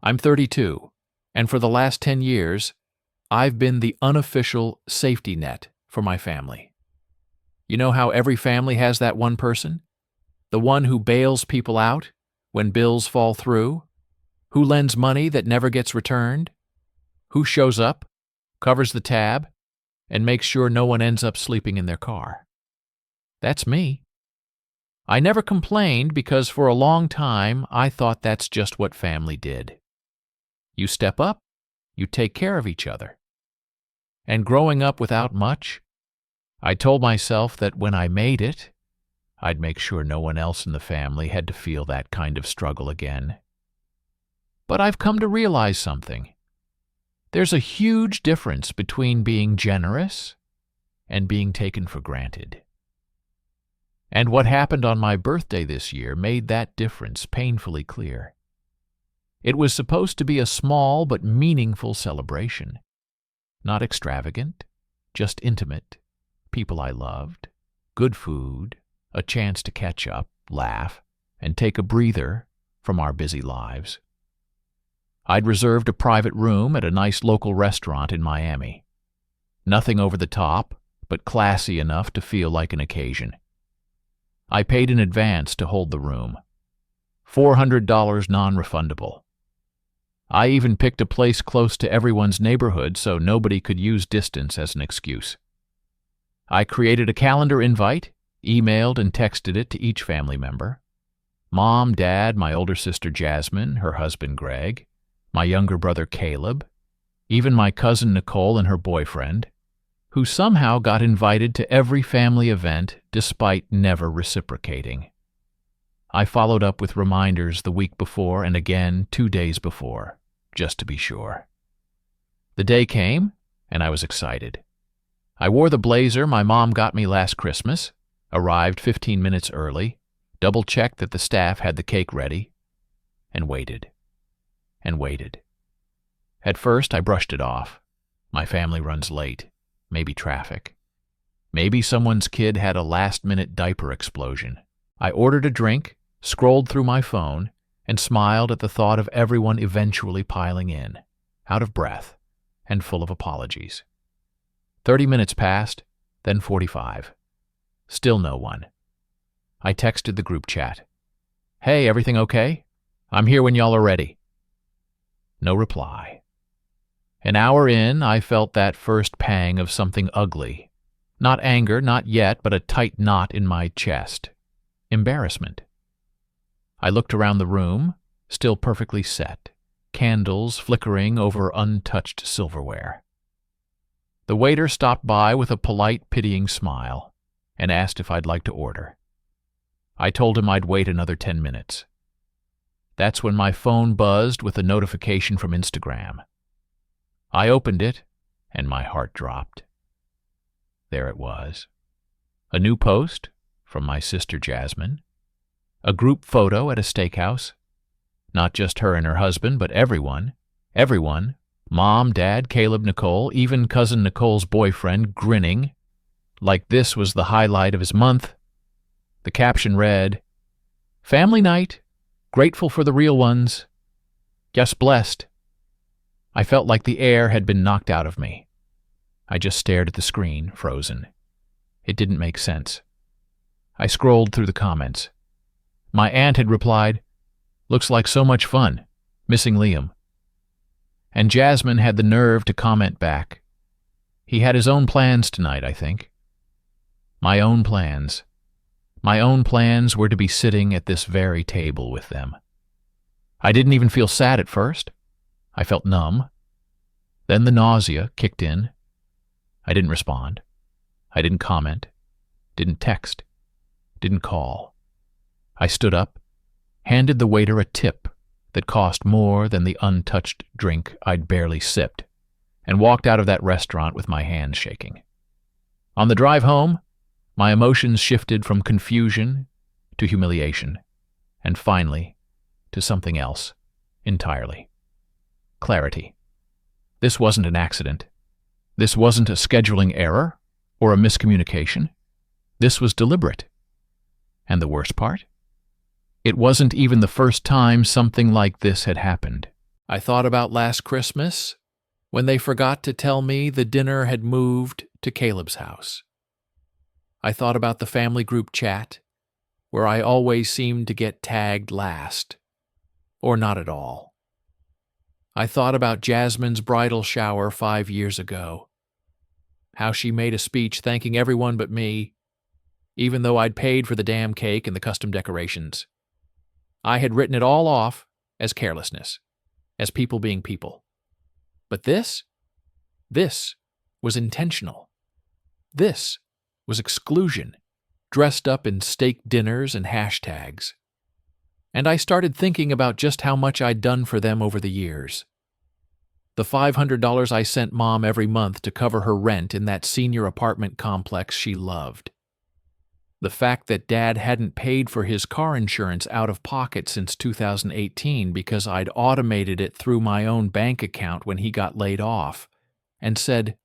I'm 32, and for the last 10 years, I've been the unofficial safety net for my family. You know how every family has that one person? The one who bails people out when bills fall through? Who lends money that never gets returned? Who shows up, covers the tab, and makes sure no one ends up sleeping in their car? That's me. I never complained because for a long time I thought that's just what family did. You step up, you take care of each other. And growing up without much, I told myself that when I made it, I'd make sure no one else in the family had to feel that kind of struggle again. But I've come to realize something. There's a huge difference between being generous and being taken for granted. And what happened on my birthday this year made that difference painfully clear. It was supposed to be a small but meaningful celebration. Not extravagant, just intimate, people I loved, good food, a chance to catch up, laugh, and take a breather from our busy lives. I'd reserved a private room at a nice local restaurant in Miami. Nothing over the top, but classy enough to feel like an occasion. I paid in advance to hold the room. $400 non-refundable. I even picked a place close to everyone's neighborhood so nobody could use distance as an excuse. I created a calendar invite, emailed and texted it to each family member. Mom, Dad, my older sister Jasmine, her husband Greg, my younger brother Caleb, even my cousin Nicole and her boyfriend, who somehow got invited to every family event despite never reciprocating. I followed up with reminders the week before and again 2 days before, just to be sure. The day came, and I was excited. I wore the blazer my mom got me last Christmas, arrived 15 minutes early, double-checked that the staff had the cake ready, and waited. And waited. At first, I brushed it off. My family runs late. Maybe traffic. Maybe someone's kid had a last-minute diaper explosion. I ordered a drink, scrolled through my phone, and smiled at the thought of everyone eventually piling in, out of breath, and full of apologies. 30 minutes passed, then 45. Still no one. I texted the group chat. "Hey, everything okay? I'm here when y'all are ready." No reply. An hour in, I felt that first pang of something ugly. Not anger, not yet, but a tight knot in my chest. Embarrassment. I looked around the room, still perfectly set, candles flickering over untouched silverware. The waiter stopped by with a polite, pitying smile and asked if I'd like to order. I told him I'd wait another 10 minutes. That's when my phone buzzed with a notification from Instagram. I opened it, and my heart dropped. There it was. A new post from my sister Jasmine. A group photo at a steakhouse. Not just her and her husband, but everyone. Everyone. Mom, Dad, Caleb, Nicole, even cousin Nicole's boyfriend grinning, like this was the highlight of his month. The caption read, "Family night. Grateful for the real ones. Just blessed." I felt like the air had been knocked out of me. I just stared at the screen, frozen. It didn't make sense. I scrolled through the comments. My aunt had replied, "Looks like so much fun. Missing Liam." And Jasmine had the nerve to comment back. He had his own plans tonight, I think. My own plans. My own plans were to be sitting at this very table with them. I didn't even feel sad at first. I felt numb. Then the nausea kicked in. I didn't respond. I didn't comment. Didn't text. Didn't call. I stood up, handed the waiter a tip that cost more than the untouched drink I'd barely sipped, and walked out of that restaurant with my hands shaking. On the drive home, my emotions shifted from confusion to humiliation, and finally to something else entirely. Clarity. This wasn't an accident. This wasn't a scheduling error or a miscommunication. This was deliberate. And the worst part? It wasn't even the first time something like this had happened. I thought about last Christmas when they forgot to tell me the dinner had moved to Caleb's house. I thought about the family group chat where I always seemed to get tagged last, or not at all. I thought about Jasmine's bridal shower 5 years ago, how she made a speech thanking everyone but me, even though I'd paid for the damn cake and the custom decorations. I had written it all off as carelessness, as people being people. But this was intentional. This was exclusion, dressed up in steak dinners and hashtags. And I started thinking about just how much I'd done for them over the years. The $500 I sent Mom every month to cover her rent in that senior apartment complex she loved. The fact that Dad hadn't paid for his car insurance out of pocket since 2018 because I'd automated it through my own bank account when he got laid off, and said,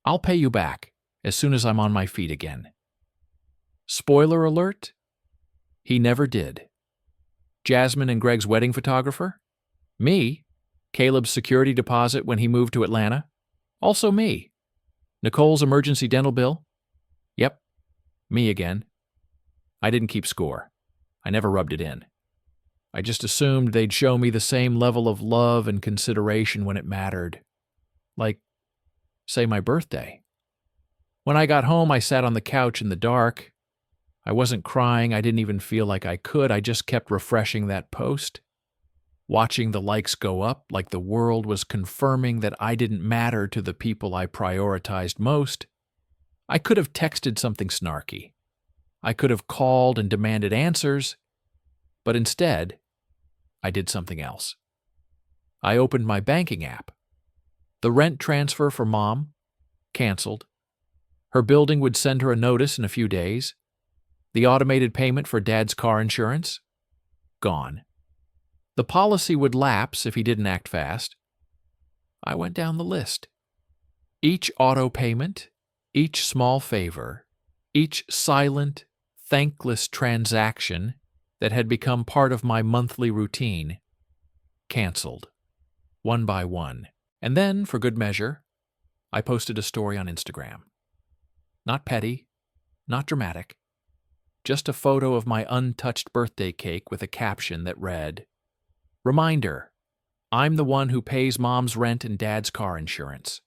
"I'll pay you back as soon as I'm on my feet again." Spoiler alert, he never did. Jasmine and Greg's wedding photographer? Me. Caleb's security deposit when he moved to Atlanta? Also me. Nicole's emergency dental bill? Yep, me again. I didn't keep score. I never rubbed it in. I just assumed they'd show me the same level of love and consideration when it mattered. Like, say, my birthday. When I got home, I sat on the couch in the dark. I wasn't crying. I didn't even feel like I could. I just kept refreshing that post, watching the likes go up like the world was confirming that I didn't matter to the people I prioritized most. I could have texted something snarky. I could have called and demanded answers, but instead, I did something else. I opened my banking app. The rent transfer for Mom? Canceled. Her building would send her a notice in a few days. The automated payment for Dad's car insurance? Gone. The policy would lapse if he didn't act fast. I went down the list. Each auto payment, each small favor, each silent, thankless transaction that had become part of my monthly routine, canceled, one by one. And then, for good measure, I posted a story on Instagram. Not petty, not dramatic, just a photo of my untouched birthday cake with a caption that read, "Reminder, I'm the one who pays Mom's rent and Dad's car insurance."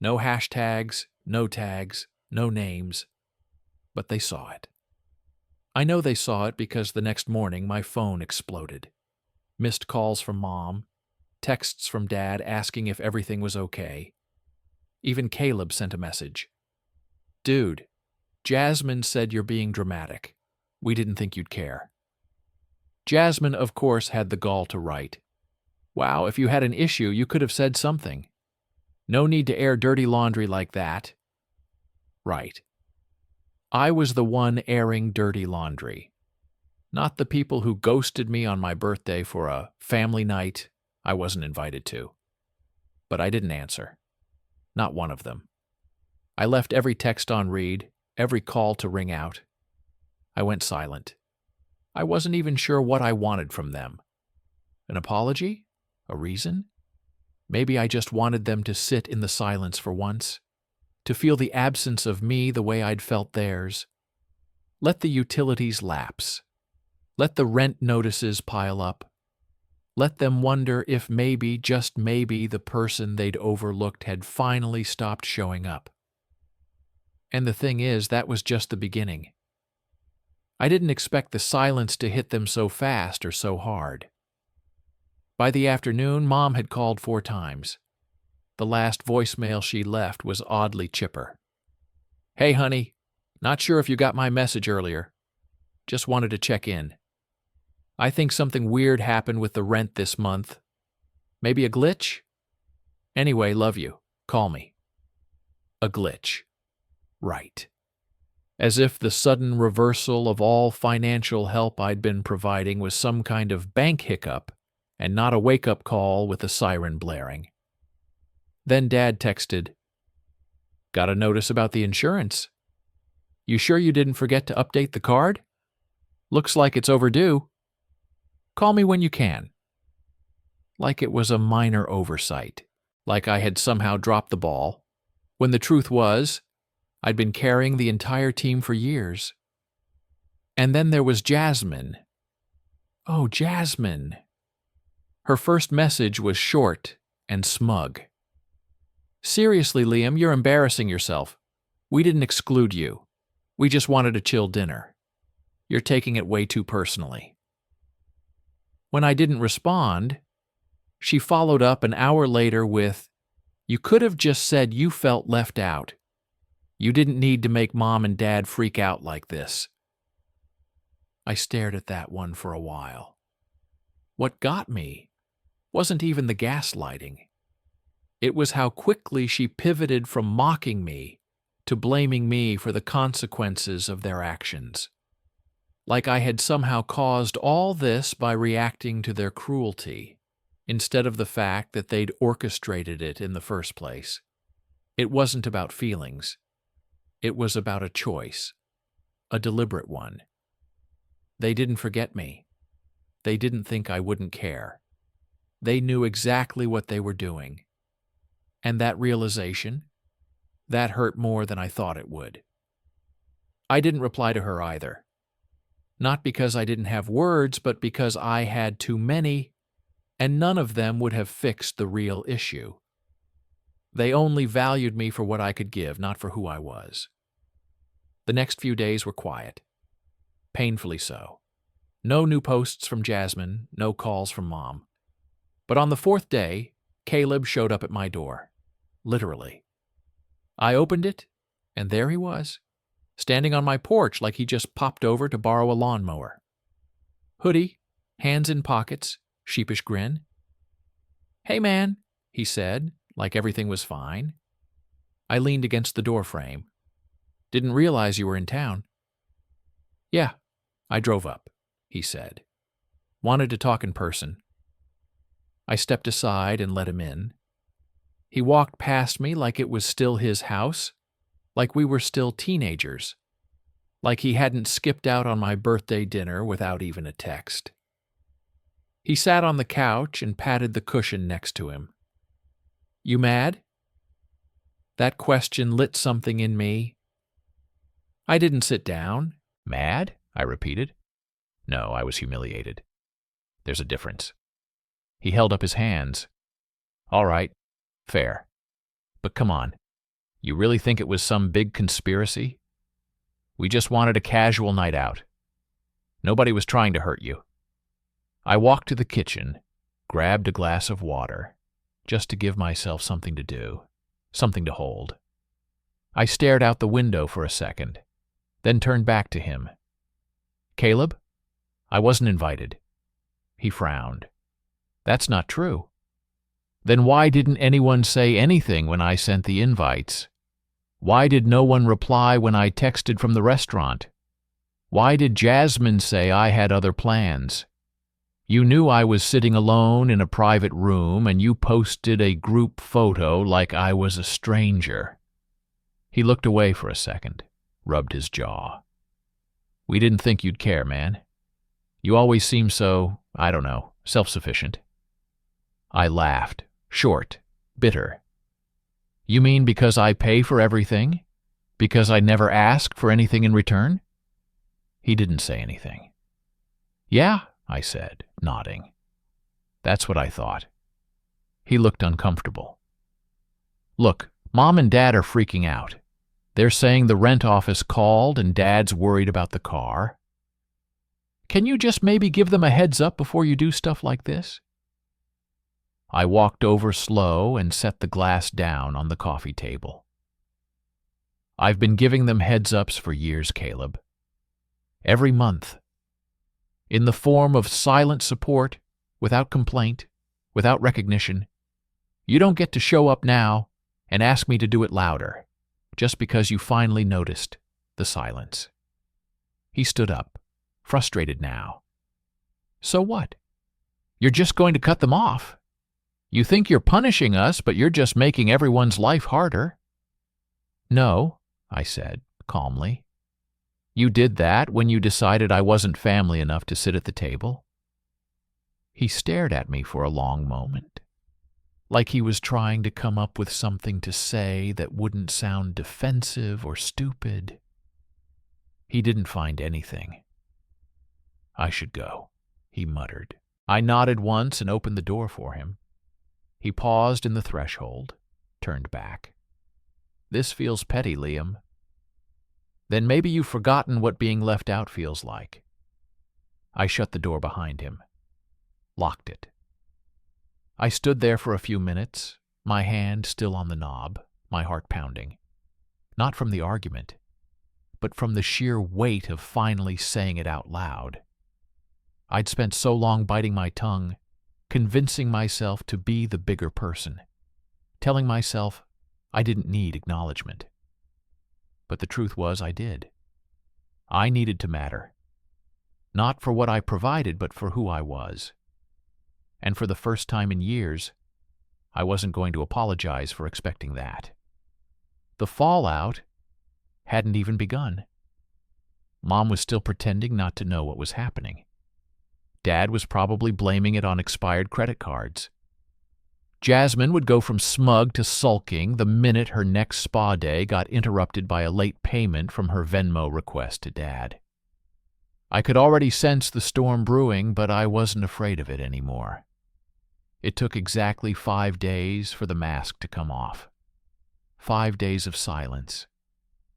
No hashtags, no tags, no names, but they saw it. I know they saw it because the next morning my phone exploded. Missed calls from Mom, texts from Dad asking if everything was okay. Even Caleb sent a message. "Dude, Jasmine said you're being dramatic. We didn't think you'd care." Jasmine, of course, had the gall to write, "Wow, if you had an issue, you could have said something. No need to air dirty laundry like that." Right. I was the one airing dirty laundry, not the people who ghosted me on my birthday for a family night I wasn't invited to. But I didn't answer. Not one of them. I left every text on read, every call to ring out. I went silent. I wasn't even sure what I wanted from them. An apology? A reason? Maybe I just wanted them to sit in the silence for once, to feel the absence of me the way I'd felt theirs. Let the utilities lapse. Let the rent notices pile up. Let them wonder if maybe, just maybe, the person they'd overlooked had finally stopped showing up. And the thing is, that was just the beginning. I didn't expect the silence to hit them so fast or so hard. By the afternoon, Mom had called 4 times. The last voicemail she left was oddly chipper. "Hey, honey, not sure if you got my message earlier. Just wanted to check in. I think something weird happened with the rent this month. Maybe a glitch? Anyway, love you. Call me." A glitch. Right. As if the sudden reversal of all financial help I'd been providing was some kind of bank hiccup and not a wake-up call with a siren blaring. Then Dad texted, "Got a notice about the insurance. You sure you didn't forget to update the card? Looks like it's overdue. Call me when you can." like it was a minor oversight, like I had somehow dropped the ball, when the truth was, I'd been carrying the entire team for years. And then there was Jasmine. Oh, Jasmine. Her first message was short and smug. Seriously, Liam, you're embarrassing yourself. We didn't exclude you. We just wanted a chill dinner. You're taking it way too personally. When I didn't respond, she followed up an hour later with, "You could have just said you felt left out. You didn't need to make Mom and Dad freak out like this." I stared at that one for a while. What got me wasn't even the gaslighting. It was how quickly she pivoted from mocking me to blaming me for the consequences of their actions. Like I had somehow caused all this by reacting to their cruelty, instead of the fact that they'd orchestrated it in the first place. It wasn't about feelings. It was about a choice, a deliberate one. They didn't forget me. They didn't think I wouldn't care. They knew exactly what they were doing. And that realization, that hurt more than I thought it would. I didn't reply to her either. Not because I didn't have words, but because I had too many, and none of them would have fixed the real issue. They only valued me for what I could give, not for who I was. The next few days were quiet. Painfully so. No new posts from Jasmine, no calls from Mom. But on the fourth day, Caleb showed up at my door. Literally. I opened it, and there he was, standing on my porch like he just popped over to borrow a lawnmower. Hoodie, hands in pockets, sheepish grin. "Hey, man," he said, like everything was fine. I leaned against the doorframe. "Didn't realize you were in town." "Yeah, I drove up," he said. "Wanted to talk in person." I stepped aside and let him in. He walked past me like it was still his house, like we were still teenagers, like he hadn't skipped out on my birthday dinner without even a text. He sat on the couch and patted the cushion next to him. "You mad?" That question lit something in me. I didn't sit down. "Mad?" I repeated. No, I was humiliated. There's a difference. He held up his hands. "All right, fair. But come on, you really think it was some big conspiracy? We just wanted a casual night out. Nobody was trying to hurt you." I walked to the kitchen, grabbed a glass of water, just to give myself something to do, something to hold. I stared out the window for a second, then turned back to him. "Caleb, I wasn't invited." He frowned. "That's not true." "Then why didn't anyone say anything when I sent the invites? Why did no one reply when I texted from the restaurant? Why did Jasmine say I had other plans? You knew I was sitting alone in a private room, and you posted a group photo like I was a stranger." He looked away for a second, rubbed his jaw. "We didn't think you'd care, man. You always seem so, I don't know, self-sufficient." I laughed, short, bitter. "You mean because I pay for everything? Because I never ask for anything in return?" He didn't say anything. "Yeah," I said, nodding. "That's what I thought." He looked uncomfortable. "Look, Mom and Dad are freaking out. They're saying the rent office called and Dad's worried about the car. Can you just maybe give them a heads up before you do stuff like this?" I walked over slow and set the glass down on the coffee table. "I've been giving them heads-ups for years, Caleb. Every month. In the form of silent support, without complaint, without recognition. You don't get to show up now and ask me to do it louder, just because you finally noticed the silence." He stood up, frustrated now. "So what? You're just going to cut them off. You think you're punishing us, but you're just making everyone's life harder." "No," I said, calmly. "You did that when you decided I wasn't family enough to sit at the table." He stared at me for a long moment, like he was trying to come up with something to say that wouldn't sound defensive or stupid. He didn't find anything. "I should go," he muttered. I nodded once and opened the door for him. He paused in the threshold, turned back. "This feels petty, Liam." "Then maybe you've forgotten what being left out feels like." I shut the door behind him, locked it. I stood there for a few minutes, my hand still on the knob, my heart pounding. Not from the argument, but from the sheer weight of finally saying it out loud. I'd spent so long biting my tongue, convincing myself to be the bigger person, telling myself I didn't need acknowledgement. But the truth was I did. I needed to matter. Not for what I provided, but for who I was. And for the first time in years, I wasn't going to apologize for expecting that. The fallout hadn't even begun. Mom was still pretending not to know what was happening. Dad was probably blaming it on expired credit cards. Jasmine would go from smug to sulking the minute her next spa day got interrupted by a late payment from her Venmo request to Dad. I could already sense the storm brewing, but I wasn't afraid of it anymore. It took exactly 5 days for the mask to come off. 5 days of silence.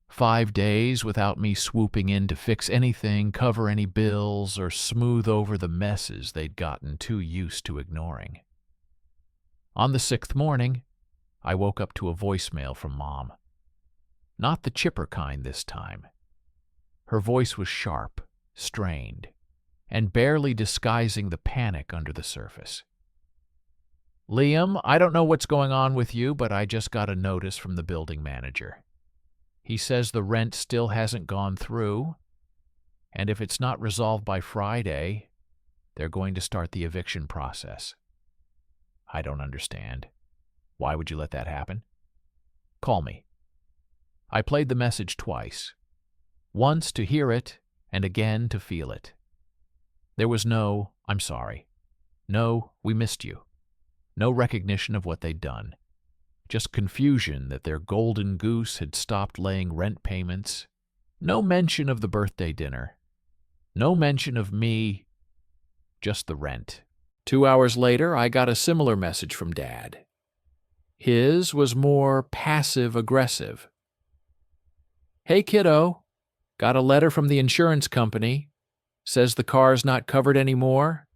5 days without me swooping in to fix anything, cover any bills, or smooth over the messes they'd gotten too used to ignoring. On the 6th morning, I woke up to a voicemail from Mom. Not the chipper kind this time. Her voice was sharp, strained, and barely disguising the panic under the surface. "Liam, I don't know what's going on with you, but I just got a notice from the building manager. He says the rent still hasn't gone through, and if it's not resolved by Friday, they're going to start the eviction process." "I don't understand. Why would you let that happen?" "Call me." I played the message twice. Once to hear it, and again to feel it. There was no, "I'm sorry." No, "We missed you." No recognition of what they'd done. Just confusion that their golden goose had stopped laying rent payments. No mention of the birthday dinner. No mention of me. Just the rent. 2 hours later, I got a similar message from Dad. His was more passive-aggressive. "Hey, kiddo. Got a letter from the insurance company. Says the car's not covered anymore.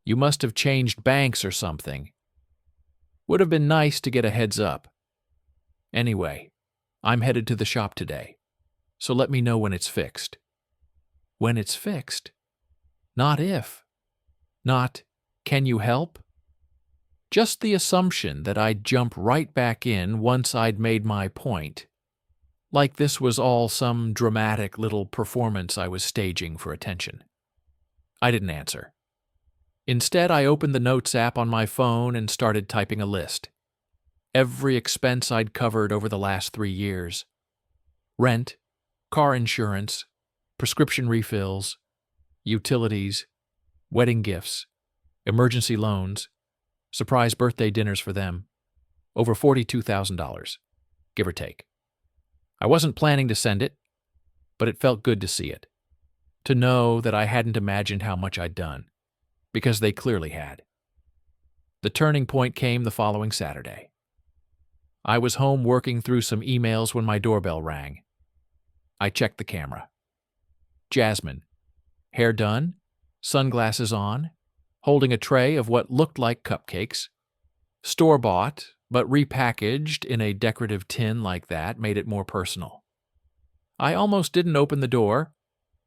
You must have changed banks or something. Would have been nice to get a heads up. Anyway, I'm headed to the shop today, so let me know when it's fixed." When it's fixed? Not if. Not, "Can you help?" Just the assumption that I'd jump right back in once I'd made my point. Like this was all some dramatic little performance I was staging for attention. I didn't answer. Instead, I opened the Notes app on my phone and started typing a list. Every expense I'd covered over the last 3 years. Rent, car insurance, prescription refills, utilities, wedding gifts, emergency loans, surprise birthday dinners for them. Over $42,000, give or take. I wasn't planning to send it, but it felt good to see it. To know that I hadn't imagined how much I'd done. Because they clearly had. The turning point came the following Saturday. I was home working through some emails when my doorbell rang. I checked the camera. Jasmine, hair done, sunglasses on, holding a tray of what looked like cupcakes. Store-bought, but repackaged in a decorative tin like that made it more personal. I almost didn't open the door,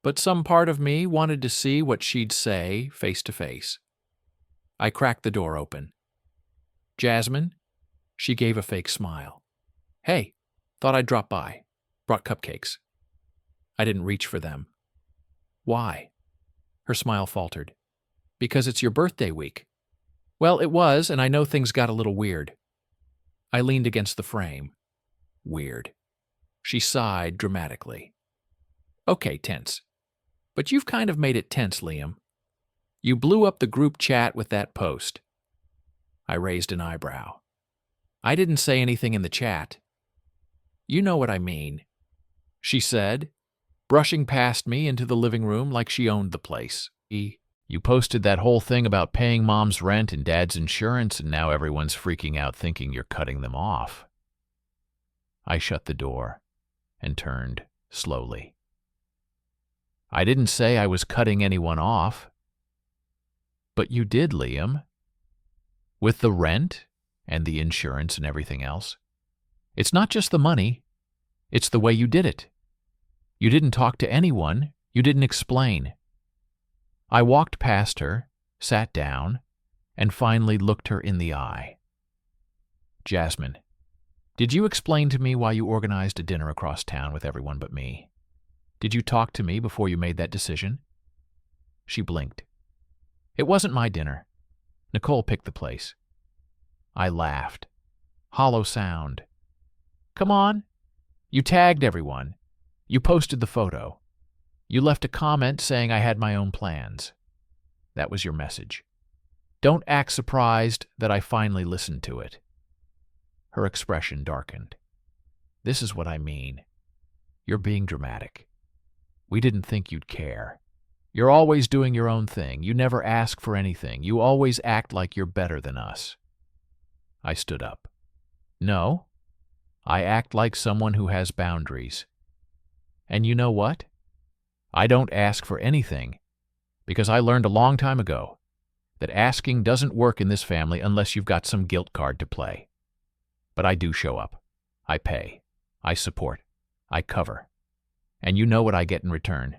but some part of me wanted to see what she'd say face to face. I cracked the door open. "Jasmine?" She gave a fake smile. "Hey, thought I'd drop by. Brought cupcakes." I didn't reach for them. "Why?" Her smile faltered. "Because it's your birthday week." "Well, it was, and I know things got a little weird." I leaned against the frame. Weird. She sighed dramatically. "Okay, tense. But you've kind of made it tense, Liam. You blew up the group chat with that post. I raised an eyebrow. I didn't say anything in the chat. You know what I mean, she said, brushing past me into the living room like she owned the place. You posted that whole thing about paying Mom's rent and Dad's insurance, and now everyone's freaking out thinking you're cutting them off. I shut the door and turned slowly. I didn't say I was cutting anyone off. But you did, Liam. With the rent and the insurance and everything else. It's not just the money, it's the way you did it. You didn't talk to anyone, you didn't explain. I walked past her, sat down, and finally looked her in the eye. Jasmine, did you explain to me why you organized a dinner across town with everyone but me? Did you talk to me before you made that decision? She blinked. It wasn't my dinner. Nicole picked the place. I laughed. Hollow sound. Come on. You tagged everyone. You posted the photo. You left a comment saying I had my own plans. That was your message. Don't act surprised that I finally listened to it. Her expression darkened. This is what I mean. You're being dramatic. We didn't think you'd care. You're always doing your own thing. You never ask for anything. You always act like you're better than us. I stood up. No, I act like someone who has boundaries. And you know what? I don't ask for anything, because I learned a long time ago that asking doesn't work in this family unless you've got some guilt card to play. But I do show up. I pay. I support. I cover. And you know what I get in return.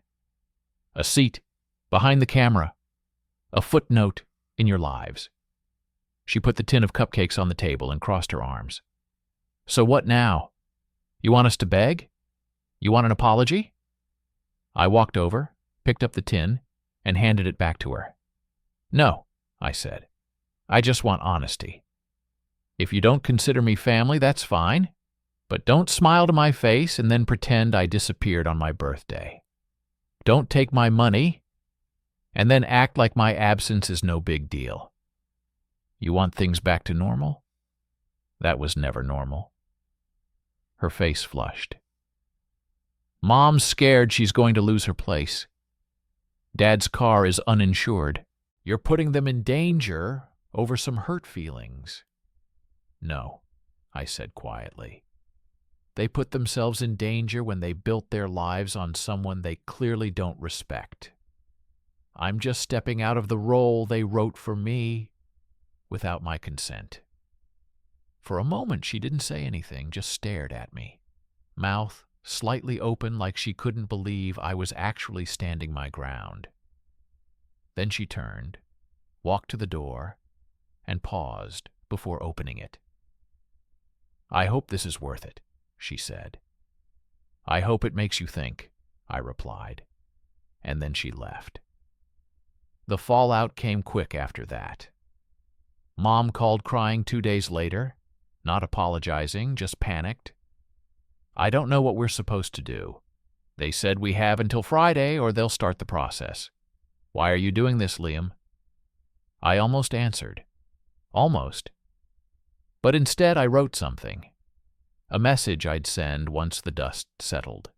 A seat behind the camera. A footnote in your lives. She put the tin of cupcakes on the table and crossed her arms. So what now? You want us to beg? You want an apology? I walked over, picked up the tin, and handed it back to her. No, I said. I just want honesty. If you don't consider me family, that's fine. But don't smile to my face and then pretend I disappeared on my birthday. Don't take my money and then act like my absence is no big deal. You want things back to normal? That was never normal. Her face flushed. Mom's scared she's going to lose her place. Dad's car is uninsured. You're putting them in danger over some hurt feelings. No, I said quietly. They put themselves in danger when they built their lives on someone they clearly don't respect. I'm just stepping out of the role they wrote for me without my consent. For a moment, she didn't say anything, just stared at me, mouth slightly open like she couldn't believe I was actually standing my ground. Then she turned, walked to the door, and paused before opening it. I hope this is worth it, she said. I hope it makes you think, I replied. And then she left. The fallout came quick after that. Mom called crying 2 days later, not apologizing, just panicked. I don't know what we're supposed to do. They said we have until Friday or they'll start the process. Why are you doing this, Liam? I almost answered. Almost. But instead I wrote something. A message I'd send once the dust settled.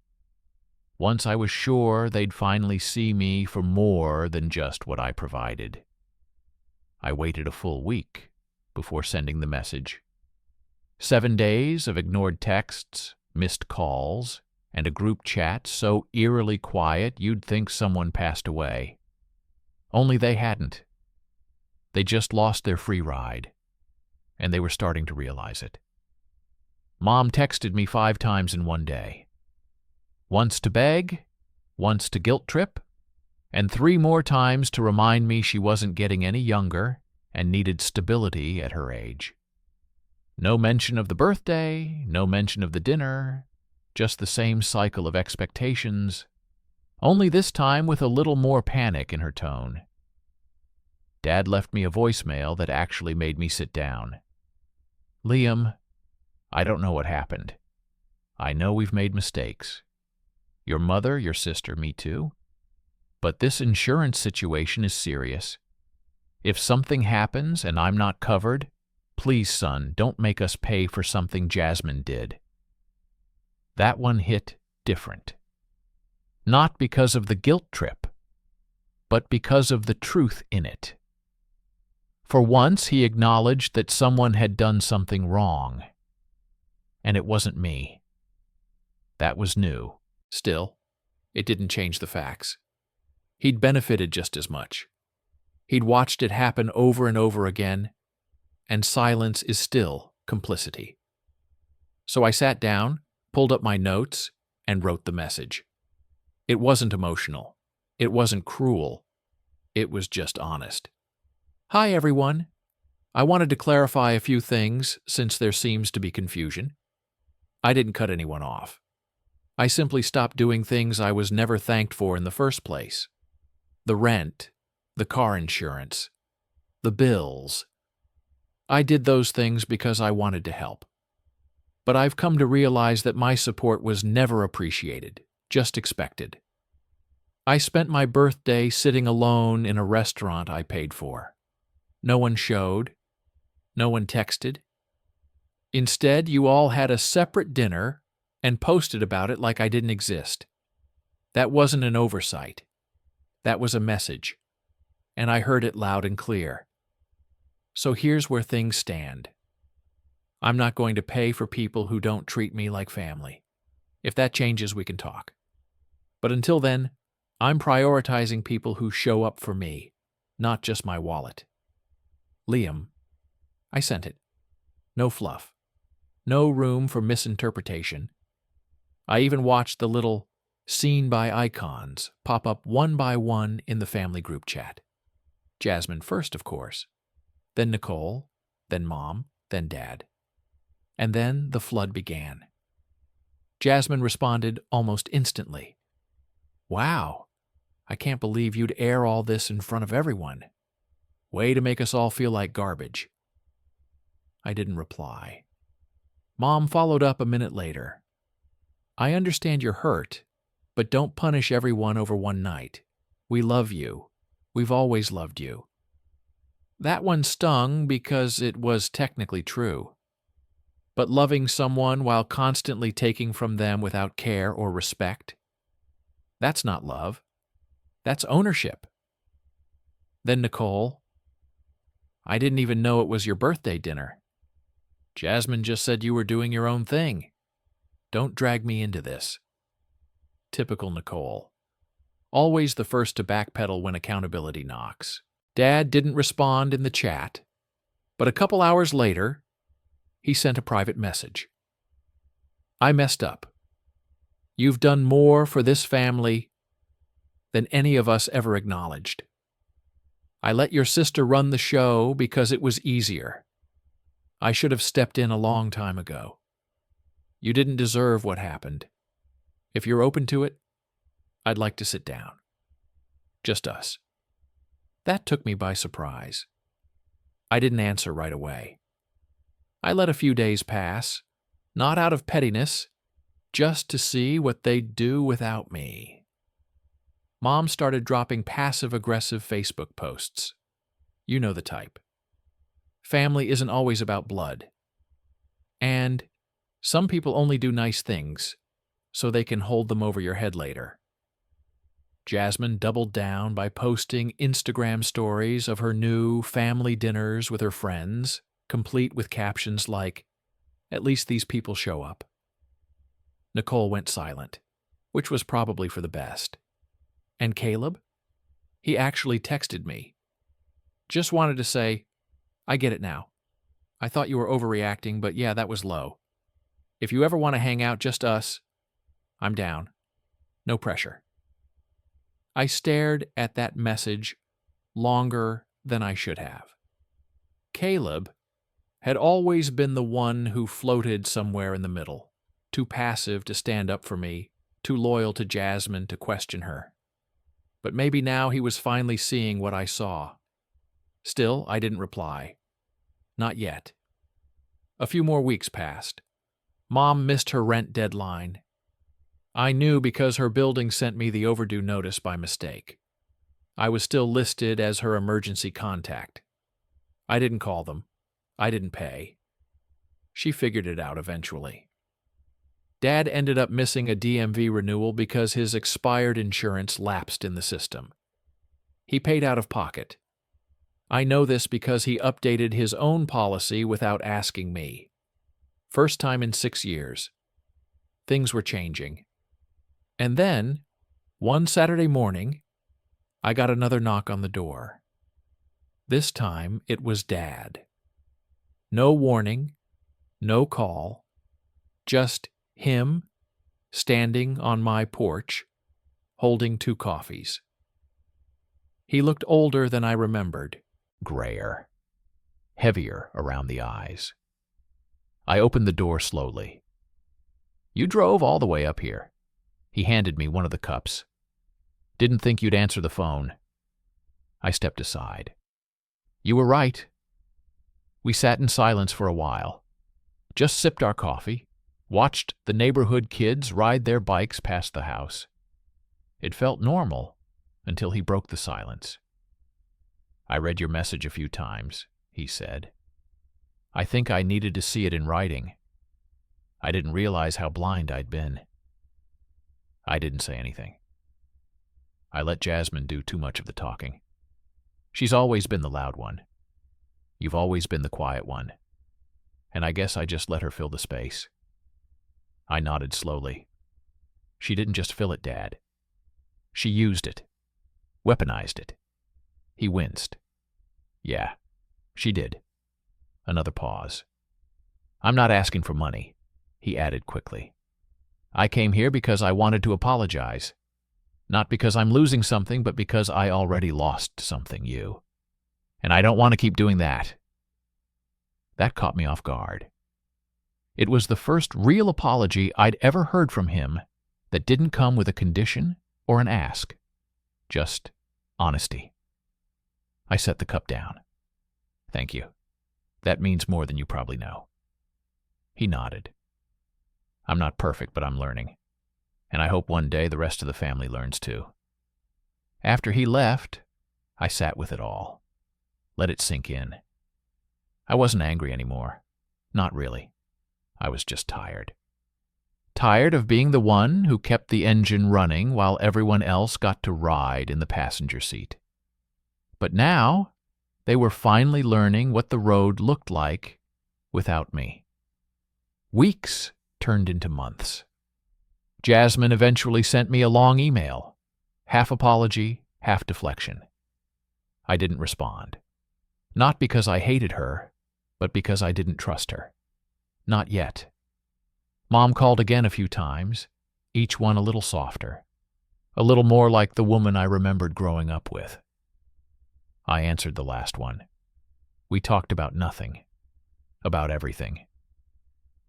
Once I was sure they'd finally see me for more than just what I provided. I waited a full week before sending the message. 7 days of ignored texts, missed calls, and a group chat so eerily quiet you'd think someone passed away. Only they hadn't. They just lost their free ride, and they were starting to realize it. Mom texted me 5 times in one day. Once to beg, once to guilt trip, and 3 more times to remind me she wasn't getting any younger and needed stability at her age. No mention of the birthday, no mention of the dinner, just the same cycle of expectations, only this time with a little more panic in her tone. Dad left me a voicemail that actually made me sit down. Liam, I don't know what happened. I know we've made mistakes. Your mother, your sister, me too. But this insurance situation is serious. If something happens and I'm not covered, please, son, don't make us pay for something Jasmine did. That one hit different. Not because of the guilt trip, but because of the truth in it. For once, he acknowledged that someone had done something wrong. And it wasn't me. That was new. Still, it didn't change the facts. He'd benefited just as much. He'd watched it happen over and over again, and silence is still complicity. So I sat down, pulled up my notes, and wrote the message. It wasn't emotional. It wasn't cruel. It was just honest. Hi, everyone. I wanted to clarify a few things since there seems to be confusion. I didn't cut anyone off. I simply stopped doing things I was never thanked for in the first place. The rent, the car insurance, the bills. I did those things because I wanted to help. But I've come to realize that my support was never appreciated, just expected. I spent my birthday sitting alone in a restaurant I paid for. No one showed. No one texted. Instead, you all had a separate dinner and posted about it like I didn't exist. That wasn't an oversight. That was a message, and I heard it loud and clear. So here's where things stand. I'm not going to pay for people who don't treat me like family. If that changes, we can talk. But until then, I'm prioritizing people who show up for me, not just my wallet. Liam, I sent it. No fluff. No room for misinterpretation. I even watched the little seen by icons pop up one by one in the family group chat. Jasmine first, of course. Then Nicole, then Mom, then Dad. And then the flood began. Jasmine responded almost instantly. Wow, I can't believe you'd air all this in front of everyone. Way to make us all feel like garbage. I didn't reply. Mom followed up a minute later. I understand you're hurt, but don't punish everyone over one night. We love you. We've always loved you. That one stung because it was technically true. But loving someone while constantly taking from them without care or respect, that's not love. That's ownership. Then Nicole, I didn't even know it was your birthday dinner. Jasmine just said you were doing your own thing. Don't drag me into this. Typical Nicole. Always the first to backpedal when accountability knocks. Dad didn't respond in the chat, but a couple hours later, he sent a private message. I messed up. You've done more for this family than any of us ever acknowledged. I let your sister run the show because it was easier. I should have stepped in a long time ago. You didn't deserve what happened. If you're open to it, I'd like to sit down. Just us. That took me by surprise. I didn't answer right away. I let a few days pass, not out of pettiness, just to see what they'd do without me. Mom started dropping passive-aggressive Facebook posts. You know the type. Family isn't always about blood. And some people only do nice things so they can hold them over your head later. Jasmine doubled down by posting Instagram stories of her new family dinners with her friends, complete with captions like, "At least these people show up." Nicole went silent, which was probably for the best. And Caleb? He actually texted me. Just wanted to say, I get it now. I thought you were overreacting, but yeah, that was low. If you ever want to hang out, just us, I'm down. No pressure. I stared at that message longer than I should have. Caleb had always been the one who floated somewhere in the middle, too passive to stand up for me, too loyal to Jasmine to question her. But maybe now he was finally seeing what I saw. Still, I didn't reply. Not yet. A few more weeks passed. Mom missed her rent deadline. I knew because her building sent me the overdue notice by mistake. I was still listed as her emergency contact. I didn't call them. I didn't pay. She figured it out eventually. Dad ended up missing a DMV renewal because his expired insurance lapsed in the system. He paid out of pocket. I know this because he updated his own policy without asking me. First time in 6 years. Things were changing. And then, one Saturday morning, I got another knock on the door. This time, it was Dad. No warning, no call, just him standing on my porch, holding 2 coffees. He looked older than I remembered, grayer, heavier around the eyes. I opened the door slowly. "You drove all the way up here." He handed me one of the cups. "Didn't think you'd answer the phone." I stepped aside. "You were right." We sat in silence for a while, just sipped our coffee, watched the neighborhood kids ride their bikes past the house. It felt normal until he broke the silence. "I read your message a few times," he said. "I think I needed to see it in writing. I didn't realize how blind I'd been." I didn't say anything. I let Jasmine do too much of the talking. She's always been the loud one. You've always been the quiet one. And I guess I just let her fill the space. I nodded slowly. She didn't just fill it, Dad. She used it. Weaponized it. He winced. "Yeah, she did." Another pause. "I'm not asking for money," he added quickly. "I came here because I wanted to apologize. Not because I'm losing something, but because I already lost something, you. And I don't want to keep doing that." That caught me off guard. It was the first real apology I'd ever heard from him that didn't come with a condition or an ask. Just honesty. I set the cup down. "Thank you. That means more than you probably know." He nodded. "I'm not perfect, but I'm learning. And I hope one day the rest of the family learns too." After he left, I sat with it all. Let it sink in. I wasn't angry anymore. Not really. I was just tired. Tired of being the one who kept the engine running while everyone else got to ride in the passenger seat. But now, they were finally learning what the road looked like without me. Weeks turned into months. Jasmine eventually sent me a long email, half apology, half deflection. I didn't respond. Not because I hated her, but because I didn't trust her. Not yet. Mom called again a few times, each one a little softer, a little more like the woman I remembered growing up with. I answered the last one. We talked about nothing, about everything.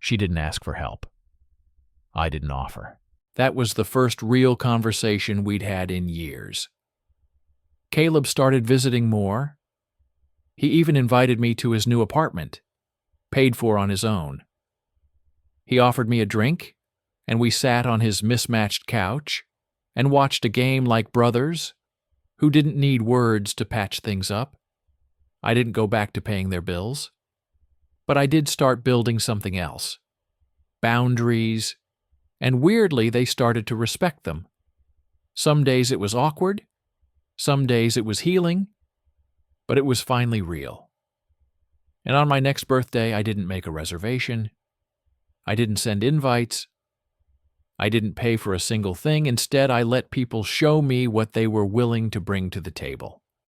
She didn't ask for help. I didn't offer. That was the first real conversation we'd had in years. Caleb started visiting more. He even invited me to his new apartment, paid for on his own. He offered me a drink, and we sat on his mismatched couch and watched a game like brothers who didn't need words to patch things up. I didn't go back to paying their bills, but I did start building something else. Boundaries, and weirdly they started to respect them. Some days it was awkward, some days it was healing, but it was finally real. And on my next birthday, I didn't make a reservation. I didn't send invites. I didn't pay for a single thing. Instead, I let people show me what they were willing to bring to the table.